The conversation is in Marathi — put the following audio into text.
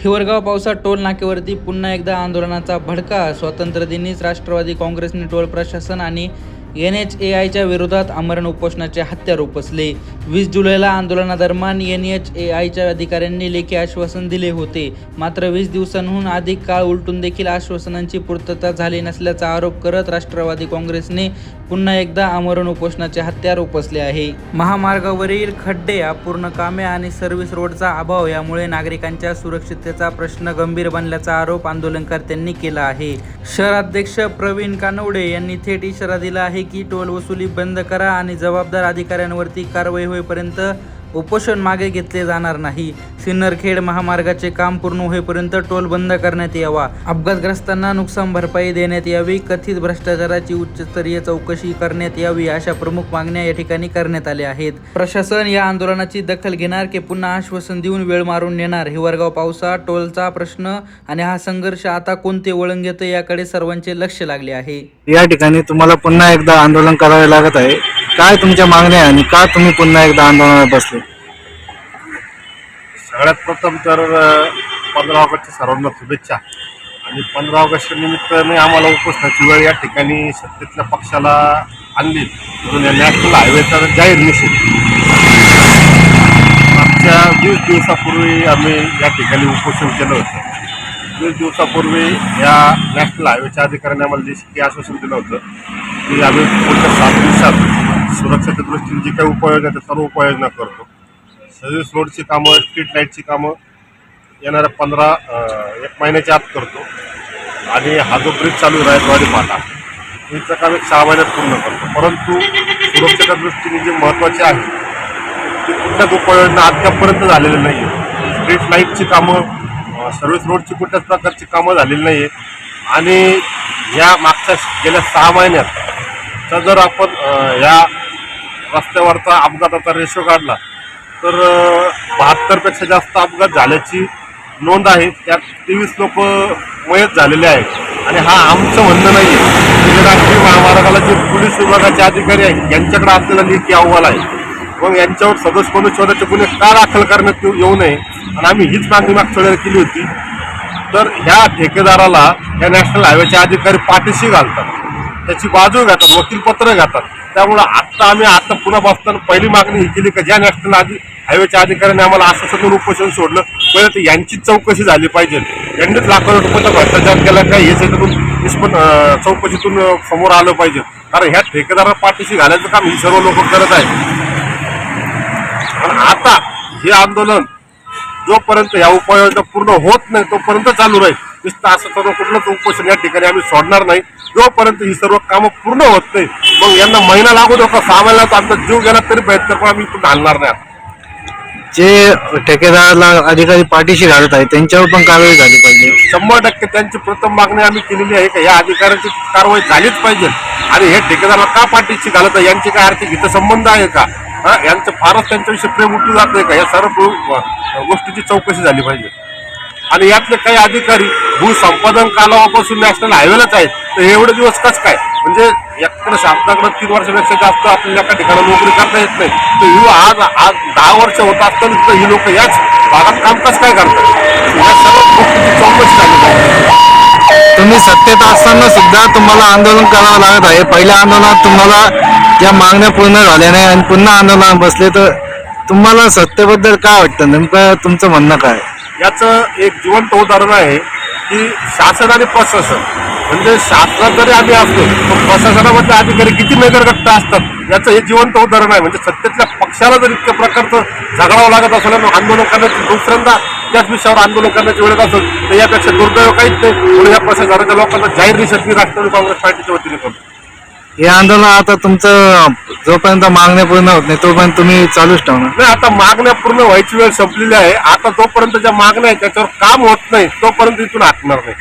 हिवरगाव पावसा टोल नाक्यावरती पुन्हा एकदा आंदोलनाचा भडका. स्वातंत्र्यदिनीच राष्ट्रवादी काँग्रेसने टोल प्रशासन आणि NHAIच्या विरोधात आमरण उपोषणाचे हत्यार उपसले. 20 जुलैला आंदोलनादरम्यान NHAIच्या अधिकाऱ्यांनी लेखी आश्वासन दिले होते. मात्र 20 दिवसांहून अधिक काळ उलटून देखील आश्वासनांची पूर्तता झाली नसल्याचा आरोप करत राष्ट्रवादी काँग्रेसने पुन्हा एकदा आमरण उपोषणाचे हत्यार उपसले आहे. महामार्गावरील खड्डे, अपूर्ण कामे आणि सर्व्हिस रोडचा अभाव यामुळे नागरिकांच्या सुरक्षिततेचा प्रश्न गंभीर बनल्याचा आरोप आंदोलनकर्त्यांनी केला आहे. शहराध्यक्ष प्रवीण कानवडे यांनी थेट इशारा दिला आहे की टोल वसुली बंद करा आणि जबाबदार अधिकाऱ्यांवरती कारवाई होईपर्यंत उपोषण मागे घेतले जाणार नाही. सिन्नरखेड महामार्गाचे काम पूर्ण होईपर्यंत टोल बंद करण्यात यावा. अपघातग्रस्तांना नुकसान भरपाई देण्यात यावी. कथित भ्रष्टाचाराची उच्चस्तरीय चौकशी करण्यात यावी अशा प्रमुख मागण्या या ठिकाणी करण्यात आल्या आहेत. प्रशासन या आंदोलनाची दखल घेणार की पुन्हा आश्वासन देऊन वेळ मारून नेणार? हिवरगाव पावसा टोलचा प्रश्न आणि हा संघर्ष आता कोणते वळण घेतो याकडे सर्वांचे लक्ष लागले आहे. या ठिकाणी तुम्हाला पुन्हा एकदा आंदोलन करावे लागत आहे. काय तुमच्या मागण्या आणि का तुम्ही पुन्हा एकदा आंदोलनात बसले? सगळ्यात प्रथम तर 15 ऑगस्टच्या सर्वांना शुभेच्छा. आणि 15 ऑगस्ट निमित्ताने आम्हाला उपोषणाची वेळ या ठिकाणी सत्तेतल्या पक्षाला आणली म्हणून या नॅशनल हायवेचा जाहीर निषेध. मागच्या 20 दिवसापूर्वी आम्ही या ठिकाणी उपोषण केलं होतं. 20 दिवसापूर्वी या नॅशनल हायवेच्या अधिकाऱ्यांनी आम्हाला जे आश्वासन दिलं होतं की आम्ही पुढच्या 7 दिवसात सुरक्षेच्या दृष्टीने जी काही उपाययोजना त्या सर्व उपाययोजना करतो. सर्व्हिस रोडची कामं, स्ट्रीट लाईटची कामं येणाऱ्या 1 महिन्याच्या आत करतो. आणि हा जो ब्रिज चालू आहे रायतवाडी फाटा, ब्रिजचं काम 6 महिन्यात पूर्ण करतो. परंतु सुरक्षेच्या दृष्टीने जे महत्त्वाचे आहे ते कुठल्याच उपाययोजना अद्यापर्यंत झालेले नाही आहे. स्ट्रीट लाईटची कामं, सर्व्हिस रोडची कुठल्याच प्रकारची कामं झालेली नाही आहे. आणि या मागच्या गेल्या 6 महिन्यात जर आपण या रस्त्यावरचा अपघाताचा रेशो काढला तर 72पेक्षा जास्त अपघात झाल्याची नोंद आहे. त्यात 23 लोक मयत झालेले आहेत. आणि हा आमचं म्हणणं नाही आहे. राष्ट्रीय महामार्गाला जे पोलीस विभागाचे अधिकारी आहेत यांच्याकडे असलेला लेखी अहवाल आहे. मग यांच्यावर सदोष मनुष्यवधाचे गुन्हे का दाखल करण्यात येऊ नये आणि आम्ही हीच मागणी मागच्या वेळेला केली होती. तर ह्या ठेकेदाराला या नॅशनल हायवेचे अधिकारी पाठीशी घालतात, त्याची बाजू घेतात, वकीलपत्र घेतात. त्यामुळं आम्ही पुन्हा बसताना पहिली मागणी ही केली की ज्या नॅशनल हायवेच्या अधिकाऱ्यांनी आम्हाला आश्वासन उपोषण सोडलं, पहिलं तर यांचीच चौकशी झाली पाहिजे. यांनीच लाखो रुपयाचा भ्रष्टाचार केला काय हे त्याच्यातून चौकशीतून समोर आलं पाहिजे. कारण ह्या ठेकेदाराला पाठीशी घालायचं काम ही सर्व लोक करत आहेत. आणि आता हे आंदोलन जोपर्यंत ह्या उपाययोजना पूर्ण होत नाही तोपर्यंत चालू राहील. नुसतं असं सर्व कुठलंच उपोषण या ठिकाणी आम्ही सोडणार नाही जोपर्यंत ही सर्व कामं पूर्ण होत नाही. मग यांना महिना लागू नका, 6 महिन्यात आमचा जीव गेला तरी प्रयत्न पण आम्ही इथून घालणार नाही. जे ठेकेदाराला अधिकारी पाठीशी घालत आहेत त्यांच्यावर पण कारवाई झाली पाहिजे. 100% त्यांची प्रथम मागणी आम्ही केलेली आहे की या अधिकाऱ्यांची कारवाई झालीच पाहिजे. आणि हे ठेकेदाराला का पाठीशी घालत आहे, यांची काय आर्थिक हितसंबंध आहे का, यांचं फारच त्यांच्याविषयी प्रेम उठू जात नाही का, या सर्व गोष्टीची चौकशी झाली पाहिजे. आणि यातले काही अधिकारी भूसंपादन कालावापासून नॅशनल हायवेलाच आहेत. तर हे एवढे दिवस कसं काय, म्हणजे एखाद्या शासनाकडे 3 वर्षापेक्षा जास्त आपल्याला एका ठिकाणी नोकरी करता येत नाही. तर आज 10 वर्ष होत असताना सुद्धा ही लोक याच भागात काम कसं काय करतात, या सर्व गोष्टीची चौकशी झाली पाहिजे. तुम्ही सत्तेत असताना सुद्धा तुम्हाला आंदोलन करावं लागत आहे. पहिल्या आंदोलनात तुम्हाला ज्या मागण्या पूर्ण झाल्या नाही आणि पुन्हा आंदोलनात बसले, तर तुम्हाला सत्तेबद्दल काय वाटतं? नेमकं तुमचं म्हणणं काय? याचं एक जिवंत उदाहरण आहे की शासन आणि प्रशासन, म्हणजे शासनात जरी आम्ही असलो तर प्रशासनामध्ये अधिकारी किती नगरगट्ट असतात याचं हे जिवंत उदाहरण आहे. म्हणजे सत्तेतल्या पक्षाला जर इतक्या प्रकारचं झगडावं लागत असेल आणि आंदोलन करण्याची दुसऱ्यांदा त्याच विषयावर आंदोलन करण्याची वेळ असेल तर यापेक्षा दुर्दैव काहीच नाही. म्हणून या प्रशासनाच्या लोकांना जाहीर निषेध मी राष्ट्रवादी काँग्रेस पार्टीच्या वतीने करतो. हे आंदोलन आता तुमचं जोपर्यंत मागण्या पूर्ण होत नाही तोपर्यंत तुम्ही चालूच ठेवणार? नाही, आता मागण्या पूर्ण व्हायची वेळ संपलेली आहे. आता जोपर्यंत ज्या मागण्या आहेत त्याच्यावर काम होत नाही तोपर्यंत इथून हटणार नाही.